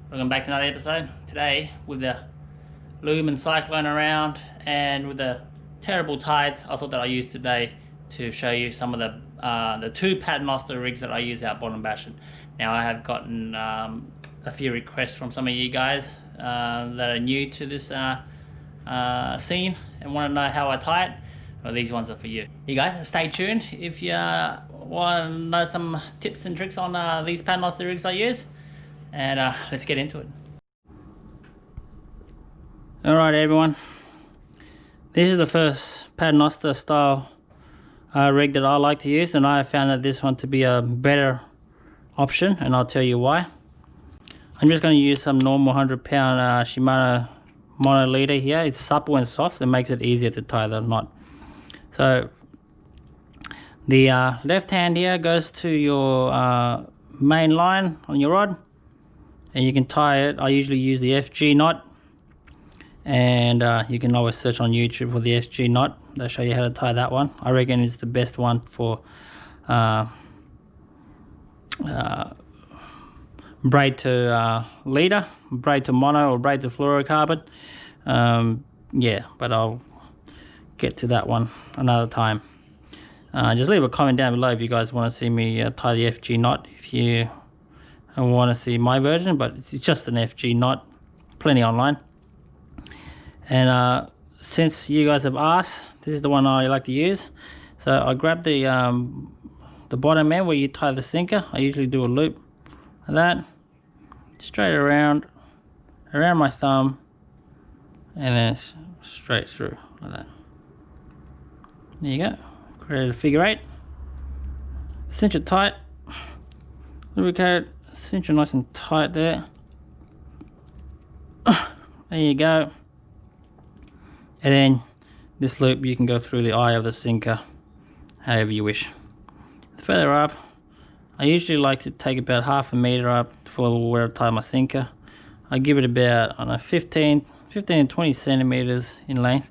Welcome back to another episode. Today, with the loom and cyclone around and with the terrible tides, I thought that I'd use today to show you some of the two Paternoster rigs that I use out bottom bashing. Now, I have gotten a few requests from some of you guys that are new to this scene and want to know how I tie it. Well, these ones are for you. You guys, stay tuned if you want to know some tips and tricks on these Paternoster rigs I use. And let's get into it. Alright everyone, this is the first Paternoster style rig that I like to use, and I have found that this one to be a better option, and I'll tell you why. I'm just going to use some normal 100-pound Shimano mono leader here. It's supple and soft, it makes it easier to tie the knot. So the left hand here goes to your main line on your rod, and you can tie it. I usually use the FG knot, and you can always search on YouTube for the FG knot. They'll show you how to tie that one. I reckon it's the best one for braid to leader, braid to mono, or braid to fluorocarbon. Yeah, but I'll get to that one another time. Just leave a comment down below if you guys want to see me tie the FG knot, if you want to see my version, but it's just an FG knot, plenty online. And since you guys have asked, this is the one I like to use. So I grab the bottom end where you tie the sinker. I usually do a loop like that, straight around my thumb, and then straight through like that. There you go. Create a figure 8. Cinch it tight, lubricate it, cinch it nice and tight there. There you go. And then this loop you can go through the eye of the sinker however you wish. Further up, I usually like to take about half a meter up for where I tie my sinker. I give it about, I don't know, 15 to 20 centimeters in length,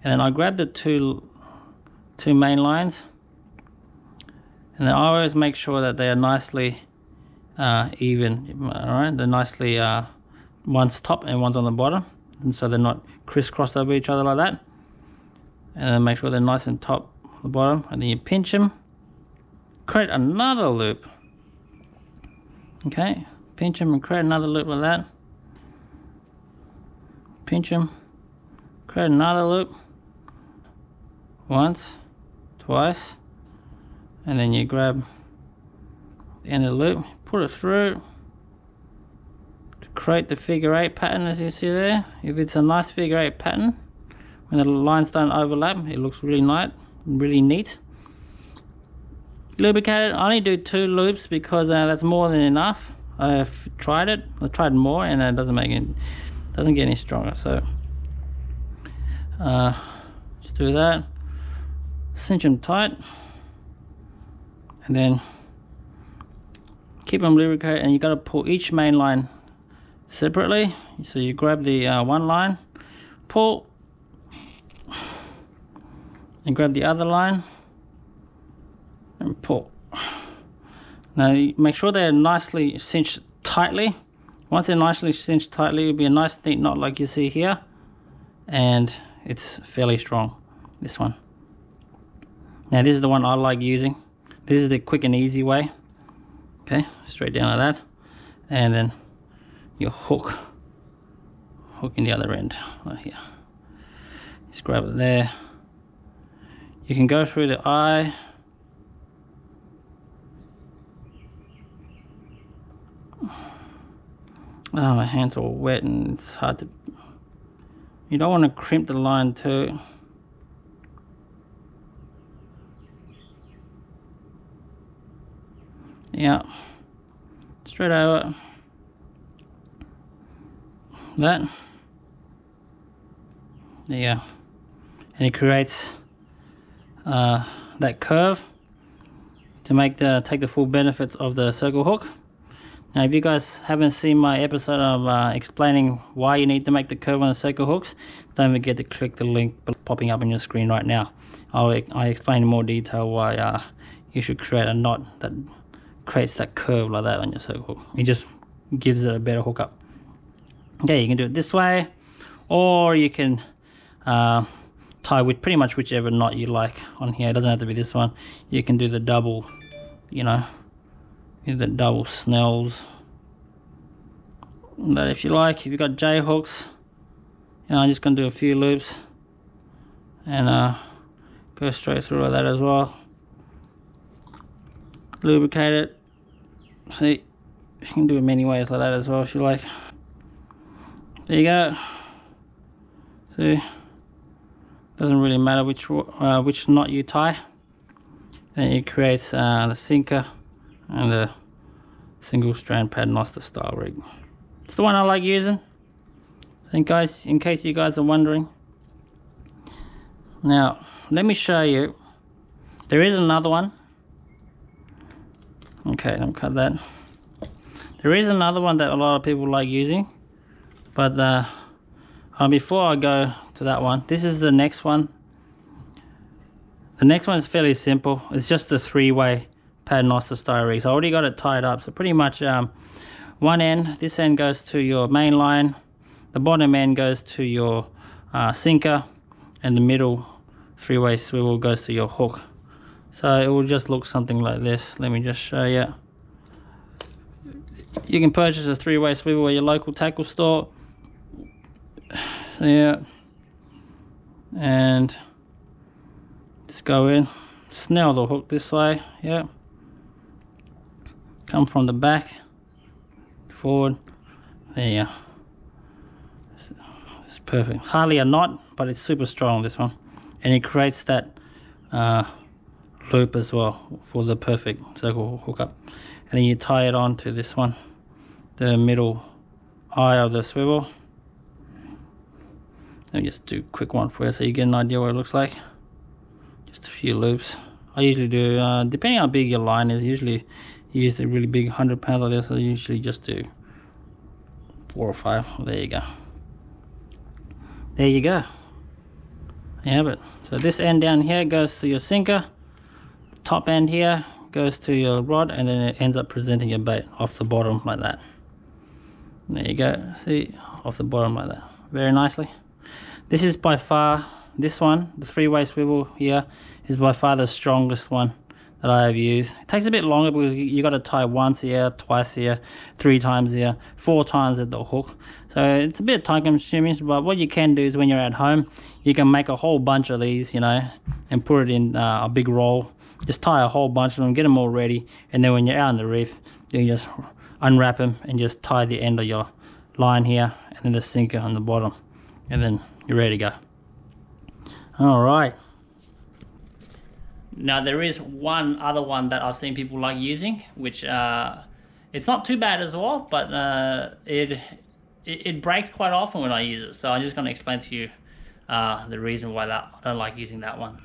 and then I grab the two main lines, and then I always make sure that they are nicely even. Alright, they're nicely one's top and one's on the bottom, and so they're not crisscrossed over each other like that. And then make sure they're nice and top the bottom, and then you pinch them, create another loop. Okay, pinch them and create another loop like that. Pinch them, create another loop, once, twice, and then you grab the end of the loop, put it through to create the figure 8 pattern. As you see there, if it's a nice figure 8 pattern, when the lines don't overlap, it looks really nice, really neat. Lubricate it. I only do 2 loops because that's more than enough. I've tried it. I've tried more, and it doesn't get any stronger. So just do that. Cinch them tight, and then keep them lubricated. And you got to pull each main line separately. So you grab the one line, pull, and grab the other line and pull. Now you make sure they're nicely cinched tightly. Once they're nicely cinched tightly, it'll be a nice neat knot like you see here, and it's fairly strong, this one. Now this is the one I like using. This is the quick and easy way. Okay, straight down like that, and then your hook in the other end right here. Just grab it there. You can go through the eye. Oh, my hands are all wet and it's hard to, you don't want to crimp the line too. Yeah, straight over that. There you go. And it creates that curve to take the full benefits of the circle hook. Now if you guys haven't seen my episode of explaining why you need to make the curve on the circle hooks, don't forget to click the link popping up on your screen right now. I explain in more detail why you should create a knot that creates that curve like that on your circle hook. You just gives it a better hookup. Okay, you can do it this way, or you can tie with pretty much whichever knot you like on here. It doesn't have to be this one. You can do the double, you know, the double snells. But if you like, if you've got J hooks, you know, I'm just gonna do a few loops and go straight through like that as well. Lubricate it. See, you can do it many ways like that as well if you like. There you go. See, doesn't really matter which knot you tie. And it creates the sinker and the single strand Paternoster style rig. It's the one I like using. And guys, in case you guys are wondering. Now, let me show you. There is another one. Okay, don't cut that. There is another one that a lot of people like using, but before I go to that one, this is the next one. The next one is fairly simple. It's just a 3-way Paternoster style rig. So I already got it tied up. So pretty much one end, this end goes to your main line, the bottom end goes to your sinker, and the middle 3-way swivel goes to your hook. So it will just look something like this. Let me just show you. You can purchase a 3-way swivel at your local tackle store. So yeah, and just go in, snell the hook this way. Yeah, come from the back, forward. There you go. It's perfect. Hardly a knot, but it's super strong, this one, and it creates that loop as well for the perfect circle hookup. And then you tie it on to this one, the middle eye of the swivel. Let me just do a quick one for you so you get an idea what it looks like. Just a few loops. I usually do, depending on how big your line is, usually you use the really big 100 pounds like this, I usually just do 4 or 5. There you go. There you go. You have it. So this end down here goes to your sinker. Top end here goes to your rod, and then it ends up presenting your bait off the bottom like that. There you go. See, off the bottom like that. Very nicely. This is by far, this one, the 3-way swivel here, is by far the strongest one that I have used. It takes a bit longer because you got to tie once here, twice here, 3 times here, 4 times at the hook. So it's a bit time consuming, but what you can do is when you're at home, you can make a whole bunch of these, you know, and put it in a big roll. Just tie a whole bunch of them, get them all ready, and then when you're out on the reef, you can just unwrap them and just tie the end of your line here, and then the sinker on the bottom, and then you're ready to go. All right. Now there is one other one that I've seen people like using, which it's not too bad as well, but it breaks quite often when I use it. So I'm just going to explain to you the reason why I don't like using that one.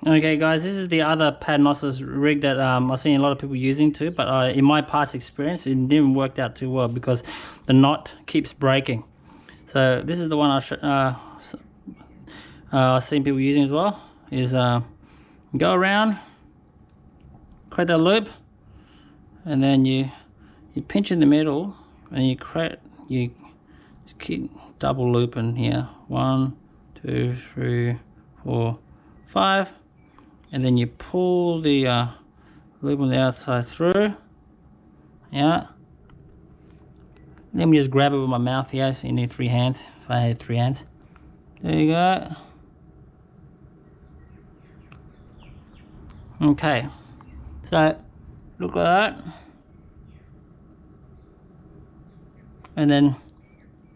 Okay guys, this is the other Paternoster rig that I've seen a lot of people using too, but in my past experience it didn't work out too well because the knot keeps breaking. So this is the one I've seen people using as well, is go around, create that loop, and then you pinch in the middle, and you just keep double looping here, 1, 2, 3, 4, 5, and then you pull the loop on the outside through. Yeah, let me just grab it with my mouth here, so you need 3 hands. If I had 3 hands, there you go. Okay, so look at that, and then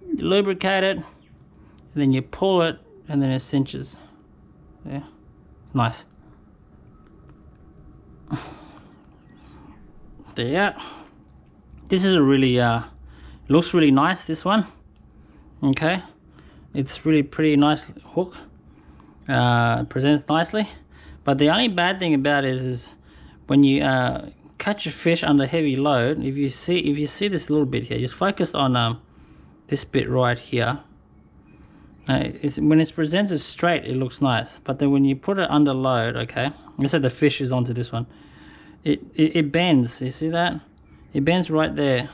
you lubricate it, and then you pull it, and then it cinches. Yeah, nice. There. This is a really looks really nice, this one. Okay, it's really pretty nice hook. Presents nicely, but the only bad thing about it is when you catch a fish under heavy load. If you see this little bit here, just focus on this bit right here. When it's presented straight, it looks nice, but then when you put it under load, okay, let's say the fish is onto this one, it bends. You see that? It bends right there.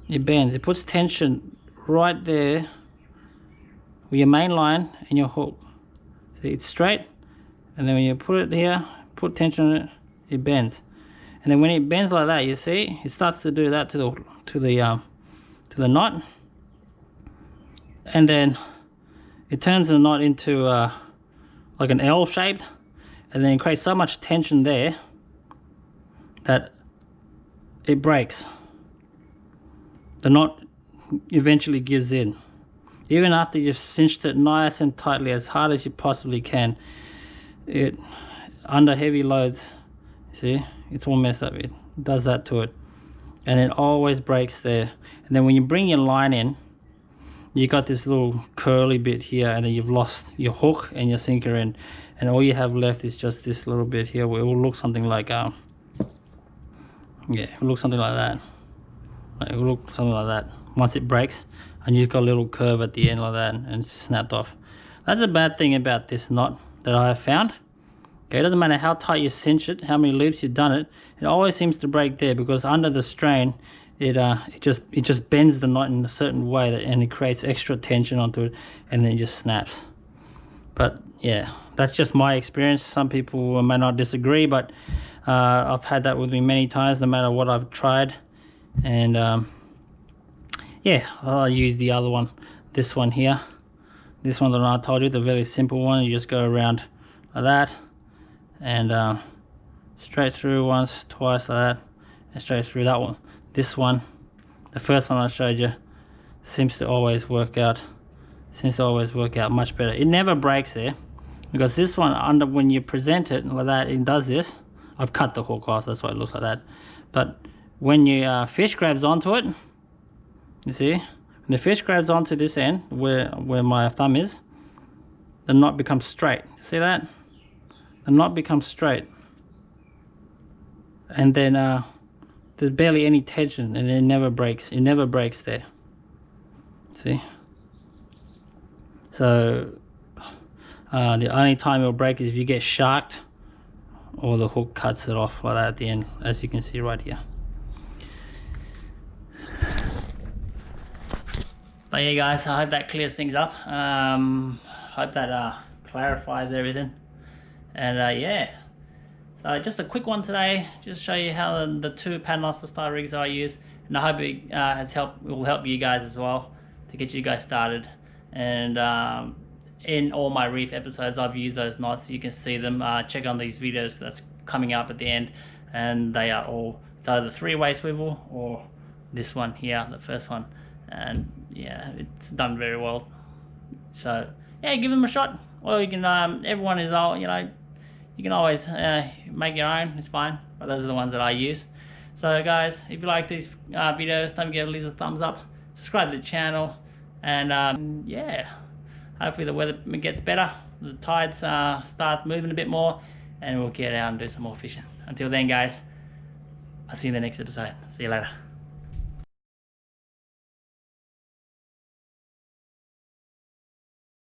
It bends. It puts tension right there with your main line and your hook. See, it's straight, and then when you put it here, put tension on it, it bends. And then when it bends like that, you see, it starts to do that to the knot, and then it turns the knot into like an L shaped, and then it creates so much tension there that it breaks. The knot eventually gives in. Even after you've cinched it nice and tightly, as hard as you possibly can, it, under heavy loads, see, it's all messed up. It does that to it, and it always breaks there. And then when you bring your line in, you got this little curly bit here, and then you've lost your hook and your sinker end, and all you have left is just this little bit here where it will look something like yeah, it will look something like that. It will look something like that once it breaks, and you've got a little curve at the end like that, and it's snapped off. That's the bad thing about this knot that I have found. Okay, it doesn't matter how tight you cinch it, how many loops you've done it, it always seems to break there, because under the strain, it just bends the knot in a certain way that, and it creates extra tension onto it, and then it just snaps. But yeah, that's just my experience. Some people may not disagree, but I've had that with me many times, no matter what I've tried. And yeah, I'll use the other one, this one here, this one that I told you, the very simple one. You just go around like that, and straight through once, twice like that, and straight through that one. This one, the first one I showed you, seems to always work out much better. It never breaks there, because this one, under, when you present it like that, it does this. I've cut the hook off, that's why it looks like that. But when your fish grabs onto it, you see, when the fish grabs onto this end where my thumb is, the knot becomes straight. See that? The knot becomes straight, and then there's barely any tension, and it never breaks. It never breaks there. See? So the only time it'll break is if you get sharked, or the hook cuts it off like that at the end, as you can see right here. But yeah, guys, I hope that clears things up. Hope that clarifies everything. And yeah, so just a quick one today, just show you how the two Paternoster style rigs that I use, and I hope it will help you guys as well to get you guys started. And in all my reef episodes, I've used those knots. You can see them. Check on these videos that's coming up at the end, and they are all, it's either the 3-way swivel or this one here, the first one. And yeah, it's done very well. So yeah, give them a shot. Or you can, everyone is all, you know, you can always make your own, it's fine, but those are the ones that I use. So guys, if you like these videos, don't forget to leave a thumbs up, subscribe to the channel, and yeah, hopefully the weather gets better, the tides starts moving a bit more, and we'll get out and do some more fishing. Until then guys, I'll see you in the next episode. See you later.